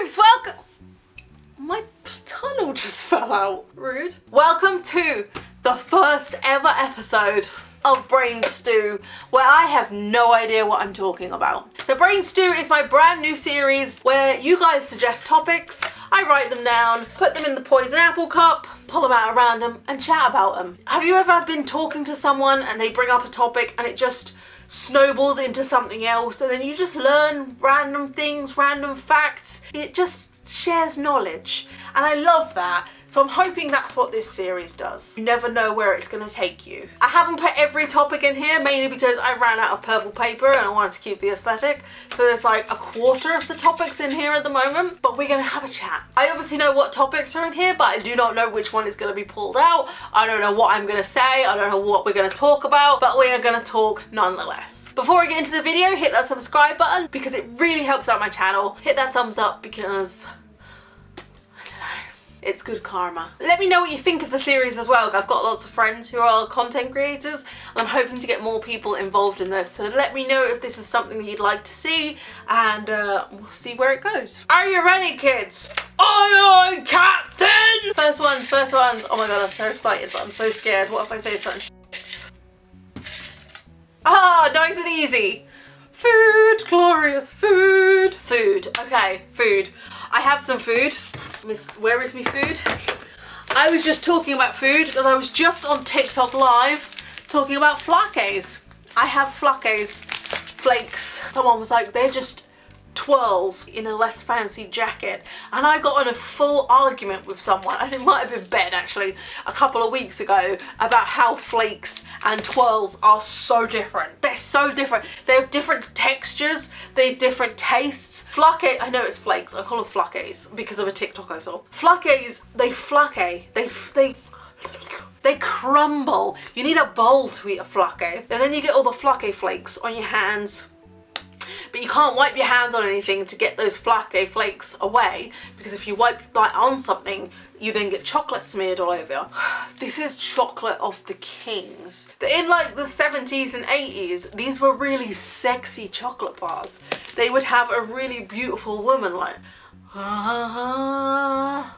lives, welcome. My tunnel just fell out. Rude. Welcome to the first ever episode of Brain Stew, where I have no idea what I'm talking about. So Brain Stew is my brand new series where you guys suggest topics, I write them down, put them in the poison apple cup, pull them out at random and chat about them. Have you ever been talking to someone and they bring up a topic and it just snowballs into something else, and then you just learn random things, random facts? It just shares knowledge, and I love that. So I'm hoping that's what this series does. You never know where it's going to take you. I haven't put every topic in here, mainly because I ran out of purple paper and I wanted to keep the aesthetic. So there's like a quarter of the topics in here at the moment, but we're going to have a chat. I obviously know what topics are in here, but I do not know which one is going to be pulled out. I don't know what I'm going to say. I don't know what we're going to talk about, but we are going to talk nonetheless. Before I get into the video, hit that subscribe button because it really helps out my channel. Hit that thumbs up because it's good karma. Let me know what you think of the series as well. I've got lots of friends who are content creators and I'm hoping to get more people involved in this. So let me know if this is something that you'd like to see, and we'll see where it goes. Are you ready, kids? Aye, aye, Captain! First ones. Oh my god, I'm so excited, but I'm so scared. What if I say something? Ah, nice and easy. Food, glorious food. Food, okay, food. I have some food. Where is my food? I was just talking about food because I was just on TikTok live talking about flakes. I have flakes, flakes. Someone was like, they're just twirls in a less fancy jacket, and I got in a full argument with someone, I think it might have been Ben actually, a couple of weeks ago, about how flakes and twirls are so different. They're so different. They have different textures, they have different tastes. Flake, I know it's flakes, I call them flakes because of a TikTok I saw. Flakes, they crumble. You need a bowl to eat a flake, and then you get all the flake flakes on your hands. But you can't wipe your hands on anything to get those flake flakes away, because if you wipe that on something, you then get chocolate smeared all over you. This is chocolate of the kings. In like the 70s and 80s, these were really sexy chocolate bars. They would have a really beautiful woman like, how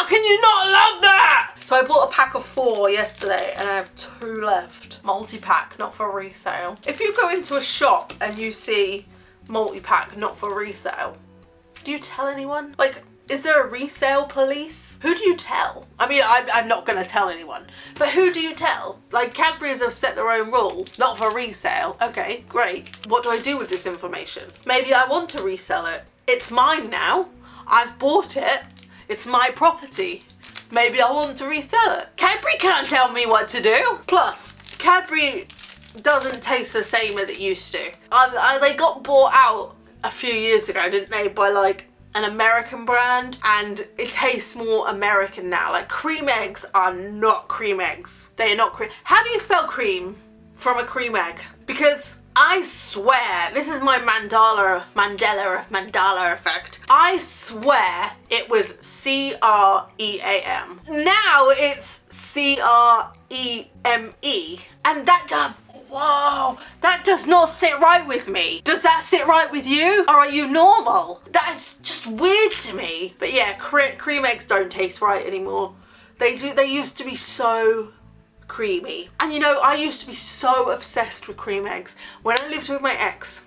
can you not love that? So I bought a pack of 4 yesterday and I have 2 left. Multi-pack, not for resale. If you go into a shop and you see multi-pack, not for resale, do you tell anyone? Like, is there a resale police? Who do you tell? I mean, I'm not gonna tell anyone, but who do you tell? Like, Cadbury's have set their own rule, not for resale. Okay, great. What do I do with this information? Maybe I want to resell it. It's mine now. I've bought it. It's my property. Maybe I want to resell it. Cadbury can't tell me what to do. Plus, Cadbury doesn't taste the same as it used to. They got bought out a few years ago, didn't they, by like an American brand, and it tastes more American now. Like, cream eggs are not cream eggs. They are not cream. How do you spell cream from a cream egg? Because I swear, this is my Mandela effect. I swear it was C-R-E-A-M. Now it's C-R-E-M-E. And that, whoa, that does not sit right with me. Does that sit right with you? Or are you normal? That is just weird to me. But yeah, cream eggs don't taste right anymore. They used to be so creamy. And you know, I used to be so obsessed with cream eggs. When I lived with my ex,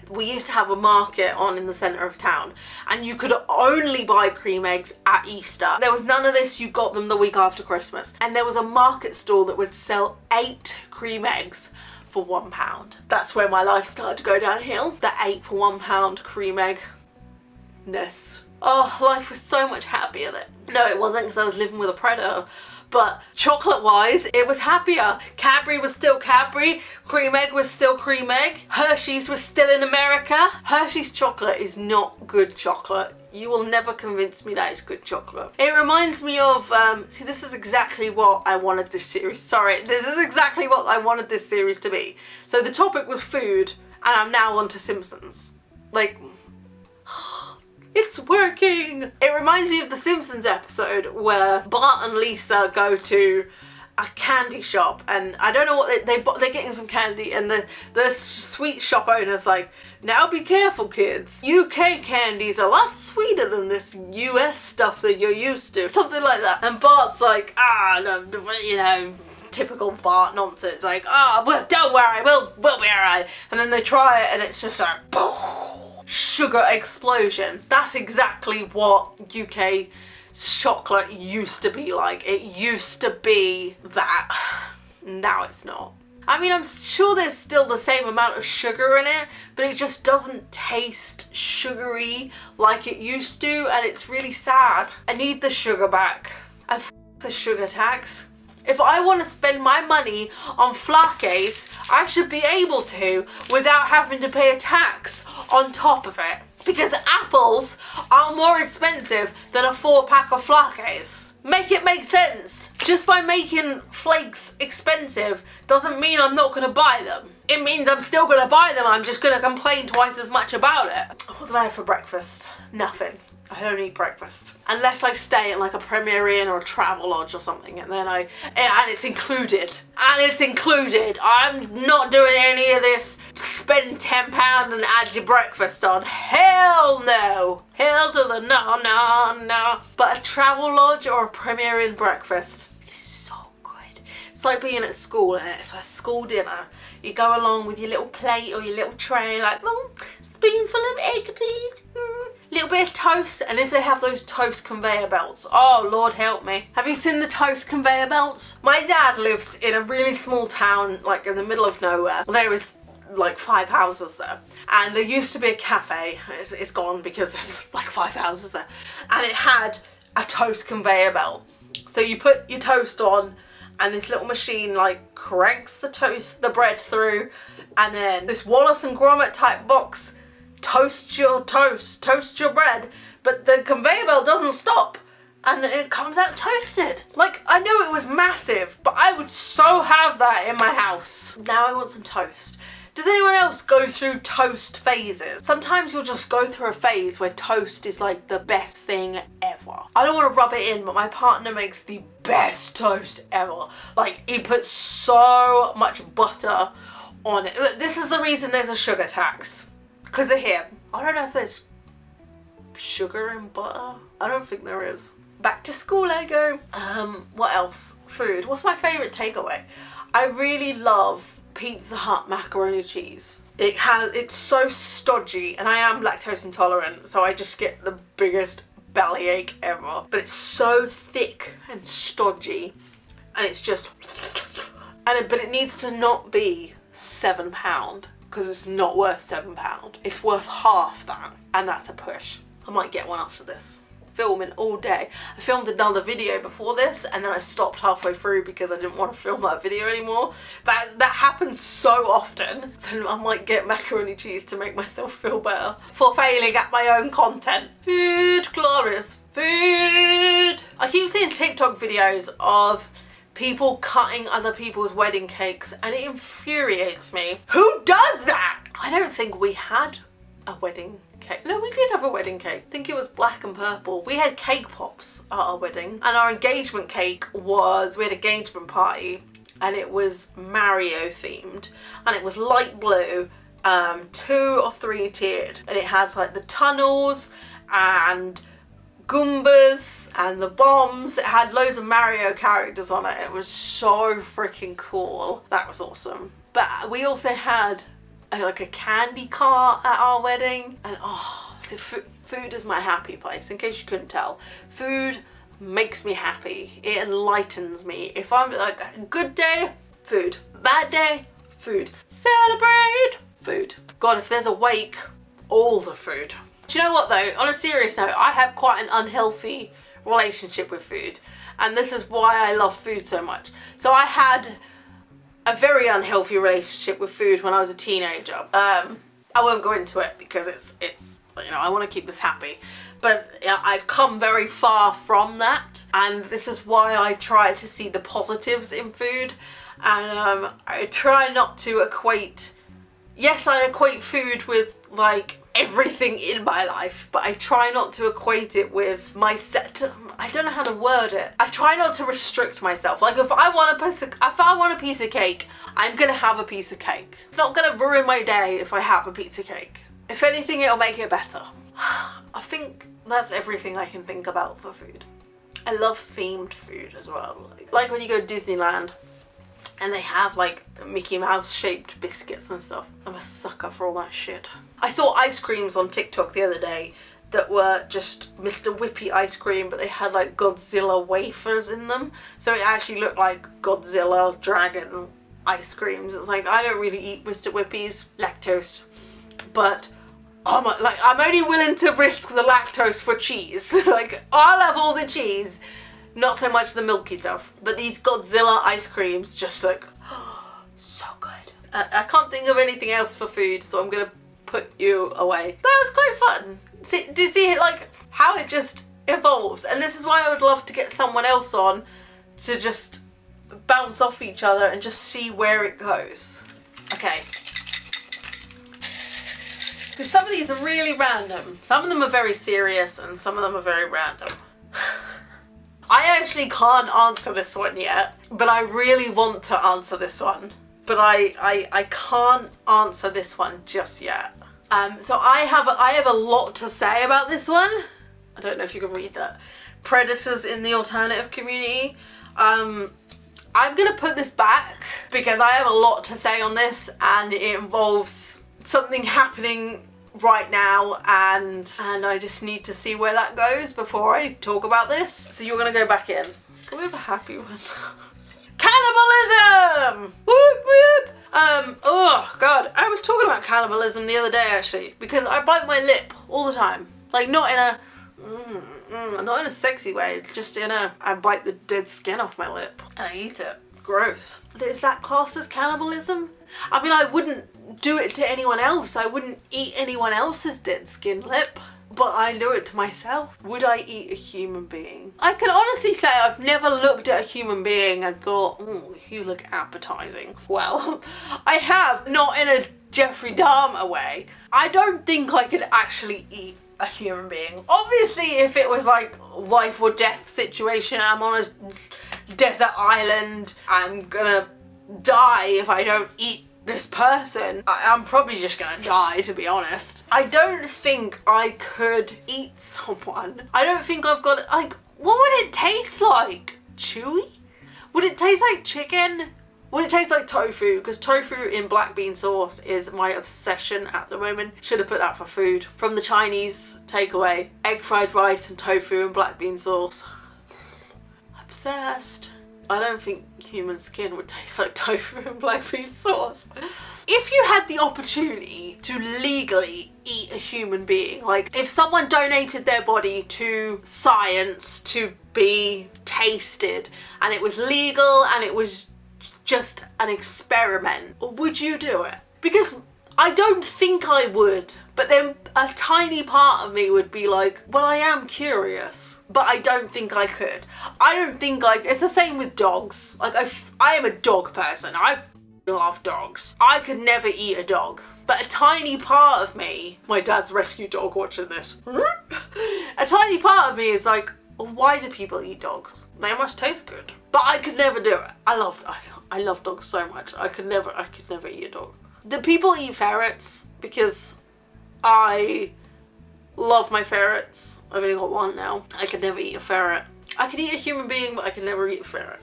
we used to have a market on in the centre of town, and you could only buy cream eggs at Easter. There was none of this, you got them the week after Christmas. And there was a market stall that would sell 8 cream eggs for £1. That's where my life started to go downhill. The 8 for £1 cream egg-ness. Oh, life was so much happier then. No, it wasn't, because I was living with a predator. But chocolate-wise, it was happier. Cadbury was still Cadbury. Cream egg was still cream egg. Hershey's was still in America. Hershey's chocolate is not good chocolate. You will never convince me that it's good chocolate. It reminds me of, see, this is exactly what I wanted this series, this is exactly what I wanted this series to be. So the topic was food, and I'm now on to Simpsons. Like, it's working! It reminds me of the Simpsons episode where Bart and Lisa go to a candy shop, and I don't know what they're getting some candy, and the sweet shop owner's like, now be careful kids, UK candy's a lot sweeter than this US stuff that you're used to, something like that. And Bart's like, no, you know, typical Bart nonsense, like, well, don't worry, we'll be alright. And then they try it and it's just like, boom, sugar explosion. That's exactly what UK chocolate used to be like. It used to be that. Now it's not. I mean, I'm sure there's still the same amount of sugar in it, but it just doesn't taste sugary like it used to, and it's really sad. I need the sugar back. And the sugar tax. If I want to spend my money on flakes, I should be able to without having to pay a tax on top of it. Because apples are more expensive than a 4-pack of flakes. Make it make sense. Just by making flakes expensive doesn't mean I'm not going to buy them. It means I'm still going to buy them, I'm just going to complain twice as much about it. What did I have for breakfast? Nothing. I don't eat breakfast. Unless I stay in like a Premier Inn or a travel lodge or something, and then and it's included. And it's included. I'm not doing any of this spend £10 and add your breakfast on. Hell no. Hell to the no, no, no. But a travel lodge or a Premier Inn breakfast is so good. It's like being at school, and it's a school dinner. You go along with your little plate or your little tray, like, spoonful of egg, please. Little bit of toast, and if they have those toast conveyor belts, oh Lord help me. Have you seen the toast conveyor belts? My dad lives in a really small town, like in the middle of nowhere. There is like 5 houses there, and there used to be a cafe. It's gone because there's like 5 houses there, and it had a toast conveyor belt. So you put your toast on, and this little machine like cranks the bread through, and then this Wallace and Gromit type box toast your bread, but the conveyor belt doesn't stop and it comes out toasted. Like, I know it was massive, but I would so have that in my house. Now I want some toast. Does anyone else go through toast phases? Sometimes you'll just go through a phase where toast is like the best thing ever. I don't want to rub it in, but my partner makes the best toast ever. Like, he puts so much butter on it. This is the reason there's a sugar tax. Because of him. I don't know if there's sugar in butter. I don't think there is. Back to school I go. What else? Food. What's my favourite takeaway? I really love Pizza Hut macaroni cheese. It's so stodgy, and I am lactose intolerant, so I just get the biggest bellyache ever. But it's so thick and stodgy, and it's just, but it needs to not be £7. Because it's not worth £7. It's worth half that, and that's a push. I might get one after this. Filming all day. I filmed another video before this, and then I stopped halfway through because I didn't want to film that video anymore. That happens so often, so I might get macaroni cheese to make myself feel better for failing at my own content. Food, glorious food. I keep seeing TikTok videos of people cutting other people's wedding cakes, and it infuriates me. Who does that? I don't think we had a wedding cake. No, we did have a wedding cake. I think it was black and purple. We had cake pops at our wedding, and our engagement cake was, we had an engagement party, and it was Mario themed, and it was light blue, 2 or 3 tiered, and it had like the tunnels and Goombas and the bombs. It had loads of Mario characters on it. It was so freaking cool. That was awesome. But we also had like a candy cart at our wedding, and so food is my happy place, in case you couldn't tell. Food makes me happy. It enlightens me. If I'm like a good day, food. Bad day, food. Celebrate, food. God, if there's a wake, all the food. Do you know what though? On a serious note, I have quite an unhealthy relationship with food, and this is why I love food so much. So I had a very unhealthy relationship with food when I was a teenager. I won't go into it because it's you know, I want to keep this happy. But I've come very far from that, and this is why I try to see the positives in food, and I try not to equate. Yes, I equate food with like everything in my life, but I try not to equate it with my I don't know how to word it. I try not to restrict myself. Like if I want a piece of cake, I'm gonna have a piece of cake. It's not gonna ruin my day if I have a piece of cake. If anything, it'll make it better. I think that's everything I can think about for food. I love themed food as well. Like when you go to Disneyland and they have like Mickey Mouse shaped biscuits and stuff. I'm a sucker for all that shit. I saw ice creams on TikTok the other day that were just Mr. Whippy ice cream, but they had like Godzilla wafers in them. So it actually looked like Godzilla dragon ice creams. It's like, I don't really eat Mr. Whippy's, lactose, but I'm only willing to risk the lactose for cheese. Like, I'll have all the cheese, not so much the milky stuff. But these Godzilla ice creams just look so good. I can't think of anything else for food, so I'm gonna put you away. That was quite fun. Do you see like how it just evolves? And this is why I would love to get someone else on to just bounce off each other and just see where it goes. Okay. Because some of these are really random. Some of them are very serious and some of them are very random. I actually can't answer this one yet, but I really want to answer this one. But I can't answer this one just yet. So I have a lot to say about this one. I don't know if you can read that. Predators in the alternative community. I'm gonna put this back because I have a lot to say on this and it involves something happening right now and I just need to see where that goes before I talk about this. So you're gonna go back in. Can we have a happy one? Cannibalism! Whoop whoop! Oh god, I was talking about cannibalism the other day actually, because I bite my lip all the time. Like not in a sexy way, just in a, I bite the dead skin off my lip and I eat it. Gross. Is that classed as cannibalism? I mean, I wouldn't do it to anyone else. I wouldn't eat anyone else's dead skin lip, but I do it to myself. Would I eat a human being? I can honestly say I've never looked at a human being and thought, oh, you look appetizing. Well, I have, not in a Jeffrey Dahmer way. I don't think I could actually eat a human being. Obviously, if it was like life or death situation, I'm on a desert island, I'm gonna die if I don't eat this person. I'm probably just gonna die, to be honest. I don't think I could eat someone. I don't think I've got, like, what would it taste like? Chewy? Would it taste like chicken? Would it taste like tofu? Because tofu in black bean sauce is my obsession at the moment. Should have put that for food. From the Chinese takeaway. Egg fried rice and tofu and black bean sauce. Obsessed. I don't think human skin would taste like tofu and black bean sauce. If you had the opportunity to legally eat a human being, like if someone donated their body to science to be tasted and it was legal and it was just an experiment, would you do it? Because I don't think I would, but then a tiny part of me would be like, well, I am curious, but I don't think I could. I don't think it's the same with dogs. Like I am a dog person. I love dogs. I could never eat a dog, but a tiny part of me, my dad's rescue dog watching this, a tiny part of me is like, why do people eat dogs? They must taste good. But I could never do it. I love dogs so much. I could never eat a dog. Do people eat ferrets? Because I love my ferrets. I've only got one now. I could never eat a ferret. I could eat a human being, but I could never eat a ferret.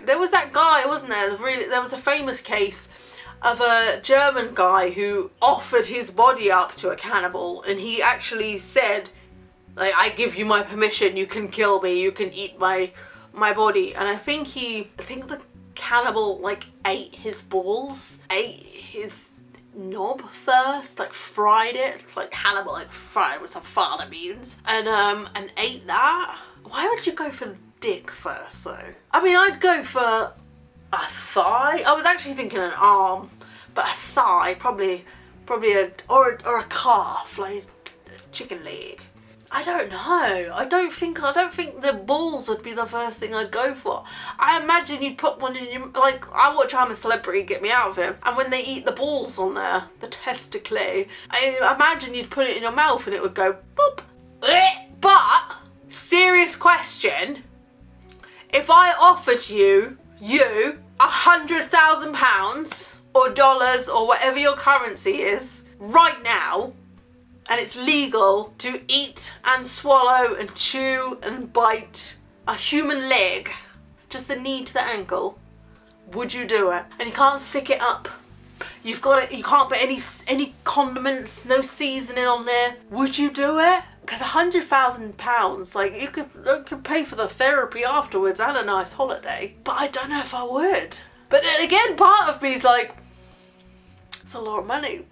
There was that guy, wasn't there? There was a famous case of a German guy who offered his body up to a cannibal, and he actually said, like, I give you my permission, you can kill me, you can eat my body. And I think the cannibal like ate his balls, ate his knob first, like fried it, like Hannibal like fried with some fava beans, and ate that. Why would you go for the dick first though? I mean, I'd go for a thigh. I was actually thinking an arm, but a thigh, probably or a calf, like a chicken leg. I don't know. I don't think the balls would be the first thing I'd go for. I imagine you'd put one in your, like, I watch I'm a Celebrity, Get Me Out of Here, and when they eat the balls on there, the testicle, I imagine you'd put it in your mouth and it would go boop. But, serious question, if I offered you £100,000 or dollars or whatever your currency is right now, and it's legal to eat and swallow and chew and bite a human leg, just the knee to the ankle, would you do it? And you can't sick it up. You've got it. You can't put any condiments, no seasoning on there. Would you do it? Because £100,000, like, you could pay for the therapy afterwards and a nice holiday. But I don't know if I would. But then again, part of me is like, it's a lot of money.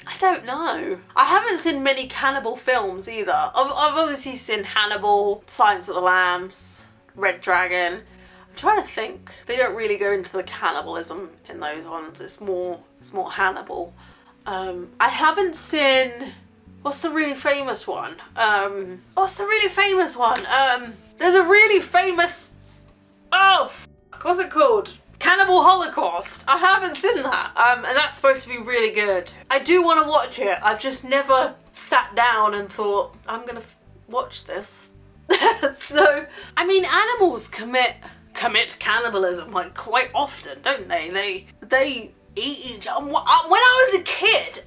I don't know. I haven't seen many cannibal films either. I've obviously seen Hannibal, Silence of the Lambs, Red Dragon. I'm trying to think. They don't really go into the cannibalism in those ones. It's more Hannibal. I haven't seen... What's the really famous one? There's a really famous... what's it called? Cannibal Holocaust. I haven't seen that. And that's supposed to be really good. I do want to watch it. I've just never sat down and thought, I'm gonna watch this. So, I mean, animals commit cannibalism, like, quite often, don't they? They eat each other. When I was a kid,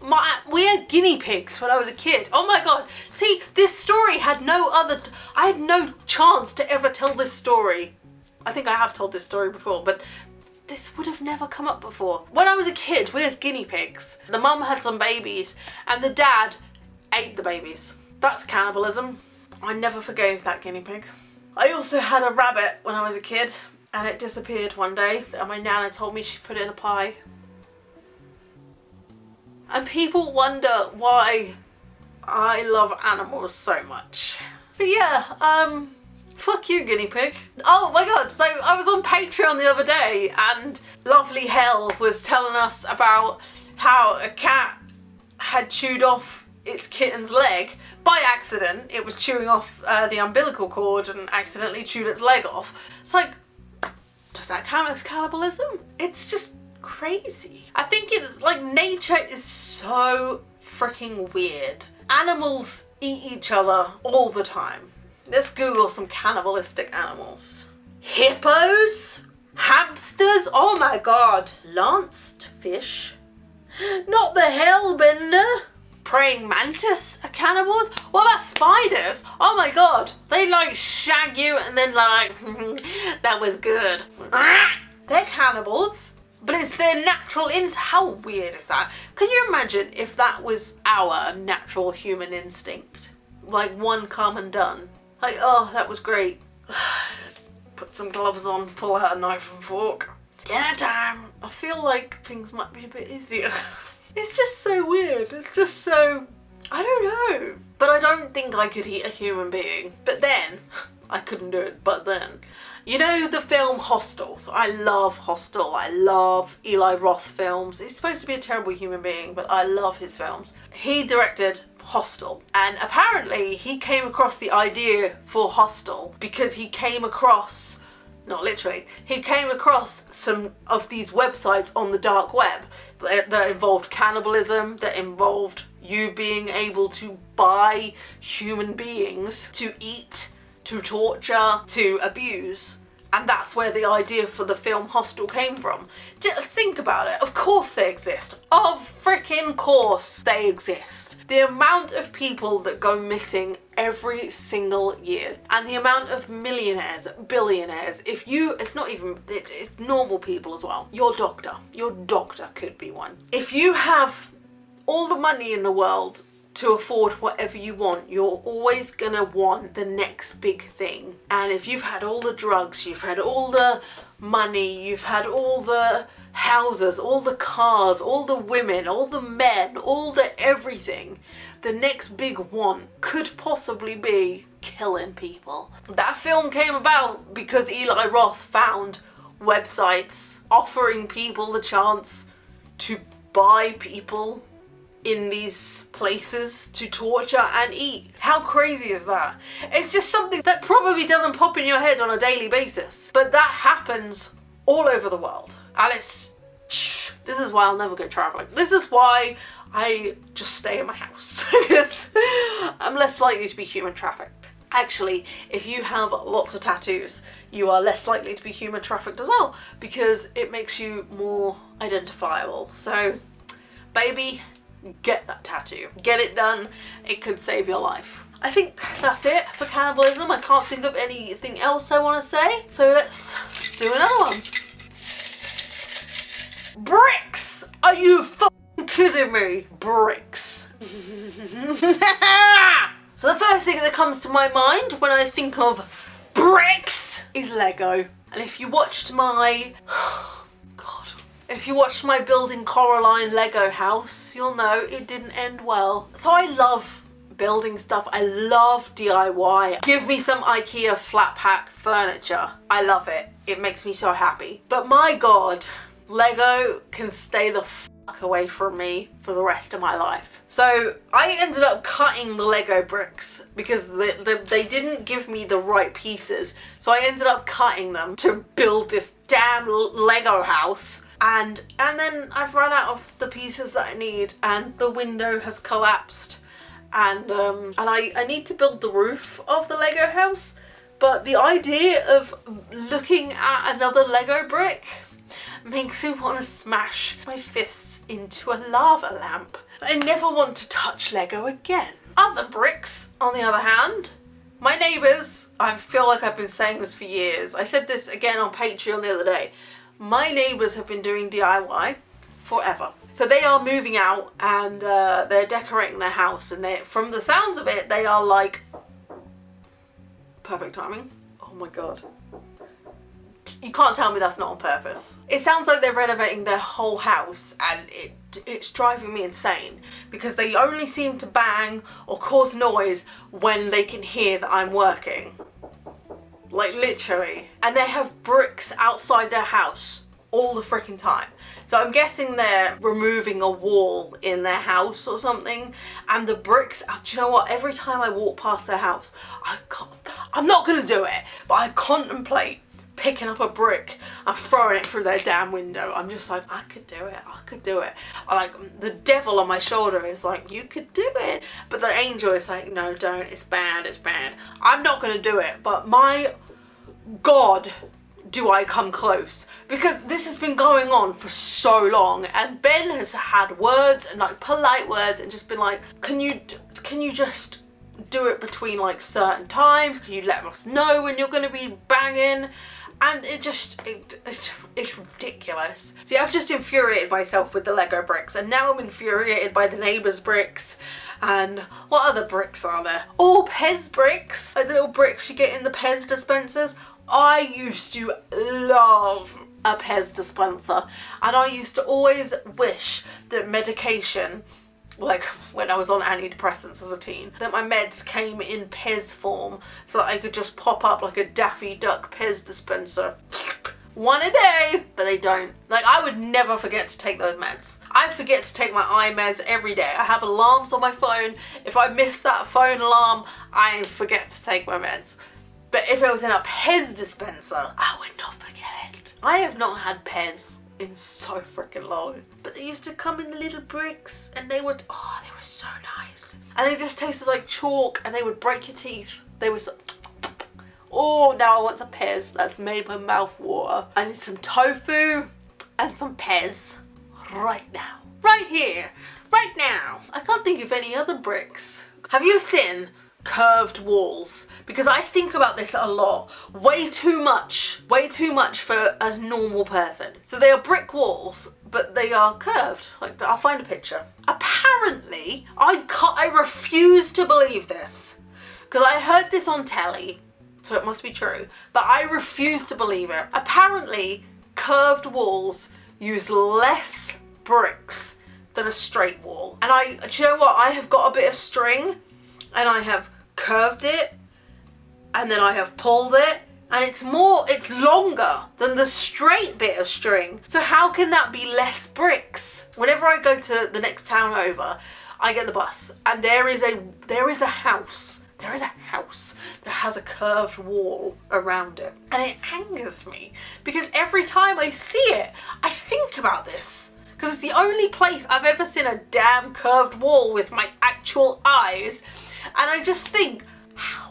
we had guinea pigs when I was a kid. Oh my god. See, this story had I had no chance to ever tell this story. I think I have told this story before, but this would have never come up before. When I was a kid, we had guinea pigs. The mum had some babies, and the dad ate the babies. That's cannibalism. I never forgave that guinea pig. I also had a rabbit when I was a kid, and it disappeared one day, and my nana told me she put it in a pie. And people wonder why I love animals so much. But yeah, fuck you, guinea pig. Oh my god, so I was on Patreon the other day and Lovely Hell was telling us about how a cat had chewed off its kitten's leg by accident. It was chewing off the umbilical cord and accidentally chewed its leg off. It's like, does that count as cannibalism? It's just crazy. I think it's like, nature is so freaking weird. Animals eat each other all the time. Let's Google some cannibalistic animals. Hippos? Hamsters? Oh my god. Lanced fish? Not the hellbender. Praying mantis are cannibals? What about spiders? Oh my god. They like shag you and then like, that was good. They're cannibals. But it's their natural instinct. How weird is that? Can you imagine if that was our natural human instinct? Like, one come and done. Like, oh, that was great. Put some gloves on, pull out a knife and fork. Dinner time. I feel like things might be a bit easier. It's just so weird. It's just so... I don't know. But I don't think I could eat a human being. But then, I couldn't do it, but then. You know the film Hostel? So I love Hostel. I love Eli Roth films. He's supposed to be a terrible human being, but I love his films. He directed Hostel, and apparently he came across the idea for Hostel because he came across, not literally, he came across some of these websites on the dark web that involved cannibalism, that involved you being able to buy human beings to eat, to torture, to abuse. And that's where the idea for the film Hostel came from. Just think about it. Of course they exist. Of freaking course they exist. The amount of people that go missing every single year, and the amount of millionaires, billionaires, it's normal people as well. Your doctor could be one. If you have all the money in the world to afford whatever you want, you're always gonna want the next big thing. And if you've had all the drugs, you've had all the money, you've had all the houses, all the cars, all the women, all the men, all the everything, the next big one could possibly be killing people. That film came about because Eli Roth found websites offering people the chance to buy people in these places to torture and eat. How crazy is that? It's just something that probably doesn't pop in your head on a daily basis, but that happens all over the world. And this is why I'll never go traveling. This is why I just stay in my house, because I'm less likely to be human trafficked. Actually, if you have lots of tattoos, you are less likely to be human trafficked as well, because it makes you more identifiable. So, baby, get that tattoo. Get it done. It could save your life. I think that's it for cannibalism. I can't think of anything else I want to say. So let's do another one. Bricks! Are you fucking kidding me? Bricks. So the first thing that comes to my mind when I think of bricks is Lego. And if you watched my... If you watched my building Coraline Lego house, you'll know it didn't end well. So I love building stuff. I love DIY. Give me some IKEA flat pack furniture. I love it. It makes me so happy. But my God, Lego can stay the fuck away from me for the rest of my life. So I ended up cutting the Lego bricks because they didn't give me the right pieces. So I ended up cutting them to build this damn Lego house. And then I've run out of the pieces that I need, and the window has collapsed. And I need to build the roof of the Lego house. But the idea of looking at another Lego brick makes me want to smash my fists into a lava lamp. I never want to touch Lego again. Other bricks, on the other hand, my neighbours, I feel like I've been saying this for years. I said this again on Patreon the other day. My neighbours have been doing DIY forever. So they are moving out and they're decorating their house, and from the sounds of it, they are like... Perfect timing. Oh my God. You can't tell me that's not on purpose. It sounds like they're renovating their whole house, and it's driving me insane because they only seem to bang or cause noise when they can hear that I'm working. Like literally. And they have bricks outside their house all the freaking time. So I'm guessing they're removing a wall in their house or something, and the bricks, do you know what, every time I walk past their house, I'm not gonna do it, but I contemplate picking up a brick and throwing it through their damn window. I'm just like, I could do it, I could do it. Like, the devil on my shoulder is like, you could do it. But the angel is like, no, don't, it's bad, it's bad. I'm not gonna do it, but my God, do I come close. Because this has been going on for so long, and Ben has had words and like polite words and just been like, can you just do it between like certain times? Can you let us know when you're gonna be banging? And it's ridiculous. See, I've just infuriated myself with the Lego bricks, and now I'm infuriated by the neighbours' bricks. And what other bricks are there? Oh, Pez bricks, like the little bricks you get in the Pez dispensers. I used to love a Pez dispenser, and I used to always wish that medication, like when I was on antidepressants as a teen, that my meds came in Pez form so that I could just pop up like a Daffy Duck Pez dispenser. One a day, but they don't. Like, I would never forget to take those meds. I forget to take my eye meds every day. I have alarms on my phone. If I miss that phone alarm, I forget to take my meds. But if it was in a Pez dispenser, I would not forget it. I have not had Pez in so freaking long. But they used to come in the little bricks, and they were so nice. And they just tasted like chalk, and they would break your teeth. They were so... Oh, now I want some Pez. That's made my mouth water. I need some tofu and some Pez right now. Right here. Right now. I can't think of any other bricks. Have you seen curved walls? Because I think about this a lot. Way too much for a normal person. So they are brick walls, but they are curved. Like, I'll find a picture. Apparently, I refuse to believe this, because I heard this on telly, so it must be true, but I refuse to believe it. Apparently, curved walls use less bricks than a straight wall. And do you know what? I have got a bit of string, and I have curved it, and then I have pulled it, and it's longer than the straight bit of string. So how can that be less bricks? Whenever I go to the next town over, I get the bus, and there is a house that has a curved wall around it, and it angers me because every time I see it, I think about this, because it's the only place I've ever seen a damn curved wall with my actual eyes, and I just think, how?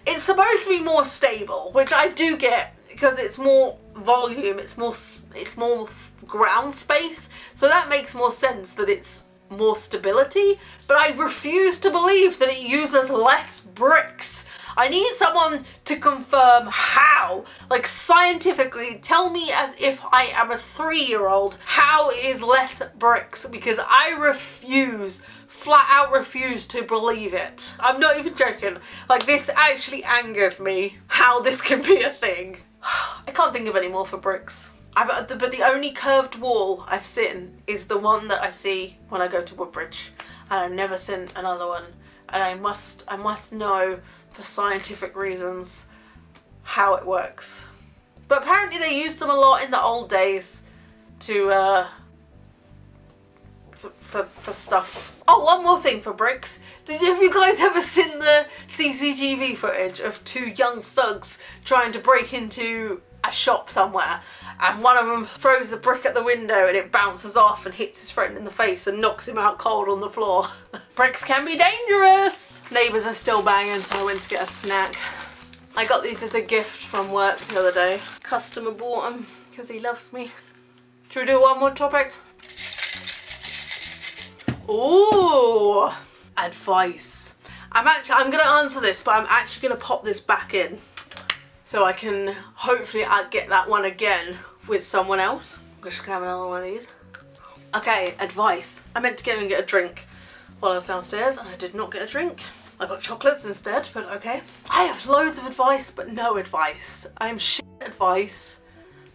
It's supposed to be more stable, which I do get because it's more volume, it's more ground space, so that makes more sense that it's more stability, but I refuse to believe that it uses less bricks. I need someone to confirm how, like scientifically, tell me as if I am a 3-year-old, how it is less bricks, because I flat out refuse to believe it. I'm not even joking. Like, this actually angers me, how this can be a thing. I can't think of any more for bricks. But the only curved wall I've seen is the one that I see when I go to Woodbridge, and I've never seen another one, and I must know for scientific reasons how it works. But apparently they used them a lot in the old days to for stuff. Oh, one more thing for bricks. Have you guys ever seen the CCTV footage of 2 young thugs trying to break into a shop somewhere, and one of them throws a brick at the window and it bounces off and hits his friend in the face and knocks him out cold on the floor? Bricks can be dangerous. Neighbours are still banging, so I went to get a snack. I got these as a gift from work the other day. Customer bought them because he loves me. Should we do one more topic? Ooh, advice. I'm gonna answer this, but I'm actually gonna pop this back in, so I can hopefully get that one again with someone else. I'm just gonna have another one of these. Okay, advice. I meant to go and get a drink while I was downstairs, and I did not get a drink. I got chocolates instead, but okay. I have loads of advice, but no advice. I am shit at advice,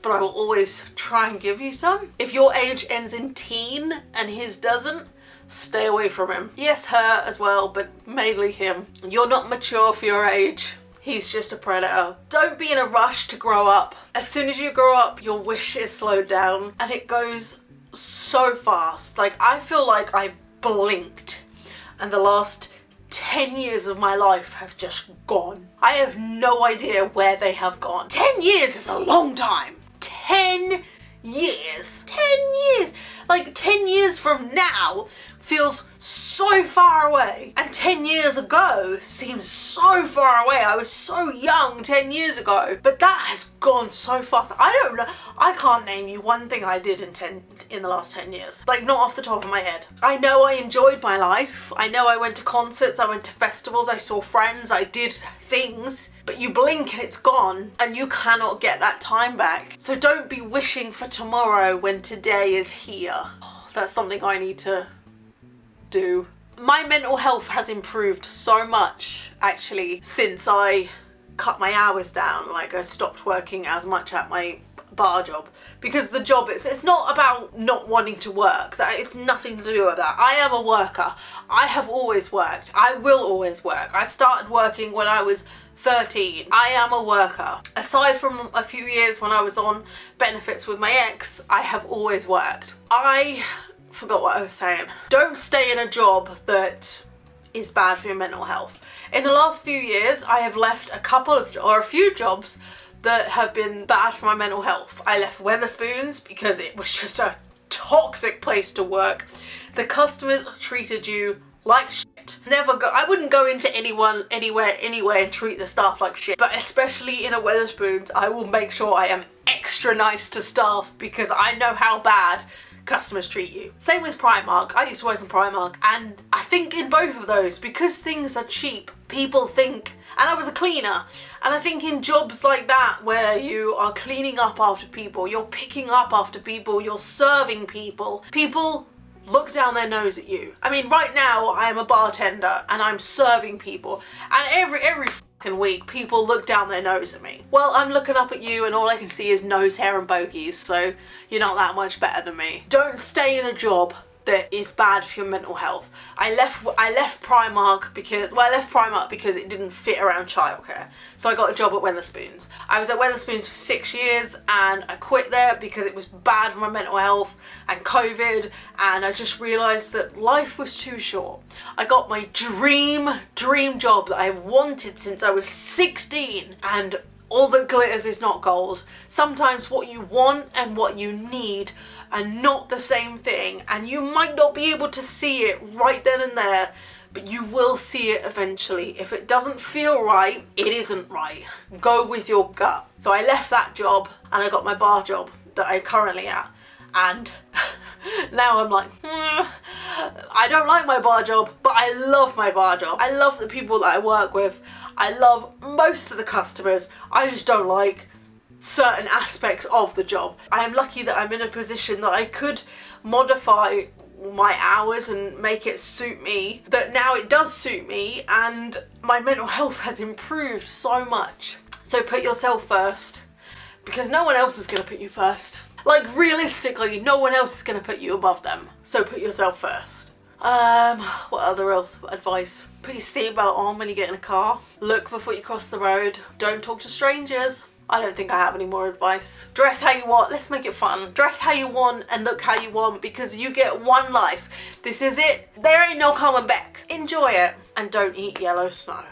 but I will always try and give you some. If your age ends in teen and his doesn't, stay away from him. Yes, her as well, but mainly him. You're not mature for your age. He's just a predator. Don't be in a rush to grow up. As soon as you grow up, your wish is slowed down, and it goes so fast. Like, I feel like I blinked and the last 10 years of my life have just gone. I have no idea where they have gone. 10 years is a long time. 10 years. 10 years. Like, 10 years from now feels so far away, and 10 years ago seems so far away. I was so young 10 years ago, but that has gone so fast. I don't know, I can't name you one thing I did in the last 10 years. Like, not off the top of my head. I know I enjoyed my life. I know I went to concerts, I went to festivals, I saw friends, I did things, but you blink and it's gone, and you cannot get that time back. So don't be wishing for tomorrow when today is here. That's something I need to do. My mental health has improved so much actually since I cut my hours down. Like, I stopped working as much at my bar job, because the job it's not about not wanting to work. That it's nothing to do with that. I am a worker. I have always worked. I will always work. I started working when I was 13. I am a worker. Aside from a few years when I was on benefits with my ex, I have always worked. I forgot what I was saying. Don't stay in a job that is bad for your mental health. In the last few years, I have left a few jobs that have been bad for my mental health. I left Weatherspoons because it was just a toxic place to work. The customers treated you like shit. I wouldn't go into anywhere and treat the staff like shit. But especially in a Weatherspoons, I will make sure I am extra nice to staff, because I know how bad customers treat you. Same with Primark. I used to work in Primark, and I think in both of those, because things are cheap, people think, and I was a cleaner, and I think in jobs like that where you are cleaning up after people, you're picking up after people, you're serving people, people look down their nose at you. I mean, right now I am a bartender and I'm serving people, and every fucking week people look down their nose at me. Well, I'm looking up at you and all I can see is nose hair and bogies, so you're not that much better than me. Don't stay in a job that is bad for your mental health. I left Primark because, well, I left Primark because it didn't fit around childcare. So I got a job at Wetherspoons. I was at Wetherspoons for 6 years and I quit there because it was bad for my mental health and COVID, and I just realised that life was too short. I got my dream job that I wanted since I was 16, and all that glitters is not gold. Sometimes what you want and what you need are not the same thing, and you might not be able to see it right then and there, but you will see it eventually. If it doesn't feel right, it isn't right. Go with your gut. So I left that job and I got my bar job that I'm currently at, and now I'm like, I don't like my bar job, but I love my bar job. I love the people that I work with. I love most of the customers. I just don't like certain aspects of the job. I am lucky that I'm in a position that I could modify my hours and make it suit me, that now it does suit me, and my mental health has improved so much. So put yourself first, because no one else is going to put you first. Like, realistically, no one else is going to put you above them. So put yourself first. What other advice? Put your seatbelt on when you get in a car. Look before you cross the road. Don't talk to strangers. I don't think I have any more advice. Dress how you want. Let's make it fun. Dress how you want and look how you want, because you get one life. This is it. There ain't no coming back. Enjoy it and don't eat yellow snow.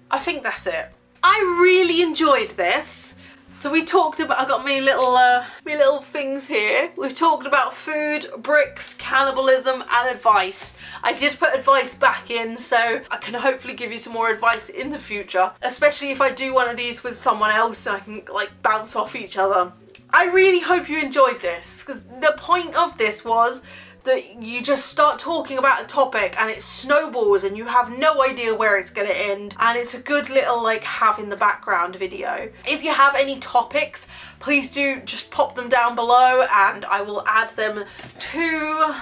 I think that's it. I really enjoyed this. So we talked about, I got me little things here. We've talked about food, bricks, cannibalism and advice. I did put advice back in, so I can hopefully give you some more advice in the future, especially if I do one of these with someone else and I can like bounce off each other. I really hope you enjoyed this, because the point of this was that you just start talking about a topic and it snowballs and you have no idea where it's going to end, and it's a good little like have in the background video. If you have any topics, please do just pop them down below and I will add them to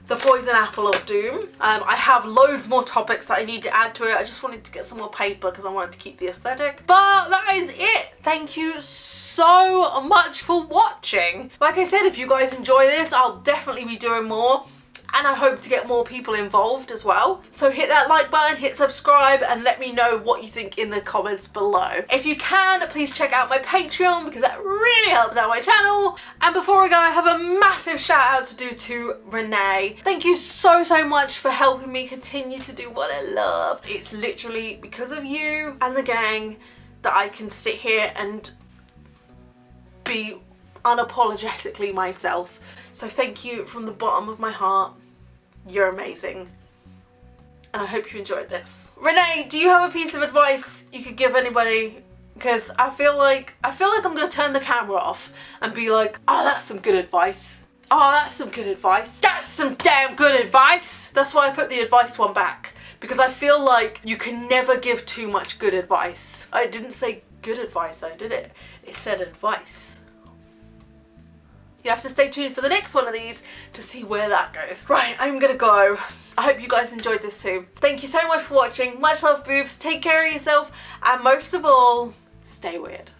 the poison apple of doom. I have loads more topics that I need to add to it. I just wanted to get some more paper because I wanted to keep the aesthetic. But that is it. Thank you so much for watching. Like I said, if you guys enjoy this, I'll definitely be doing more. And I hope to get more people involved as well. So hit that like button, hit subscribe, and let me know what you think in the comments below. If you can, please check out my Patreon, because that really helps out my channel. And before I go, I have a massive shout out to do to Renee. Thank you so much for helping me continue to do what I love. It's literally because of you and the gang that I can sit here and be unapologetically myself. So thank you from the bottom of my heart. You're amazing. And I hope you enjoyed this. Renee, do you have a piece of advice you could give anybody? Because I feel like I'm gonna turn the camera off and be like, oh, that's some good advice. Oh, that's some good advice. That's some damn good advice. That's why I put the advice one back. Because I feel like you can never give too much good advice. I didn't say good advice though, did it? It said advice. You have to stay tuned for the next one of these to see where that goes. Right, I'm gonna go. I hope you guys enjoyed this too. Thank you so much for watching. Much love, boobs. Take care of yourself. And most of all, stay weird.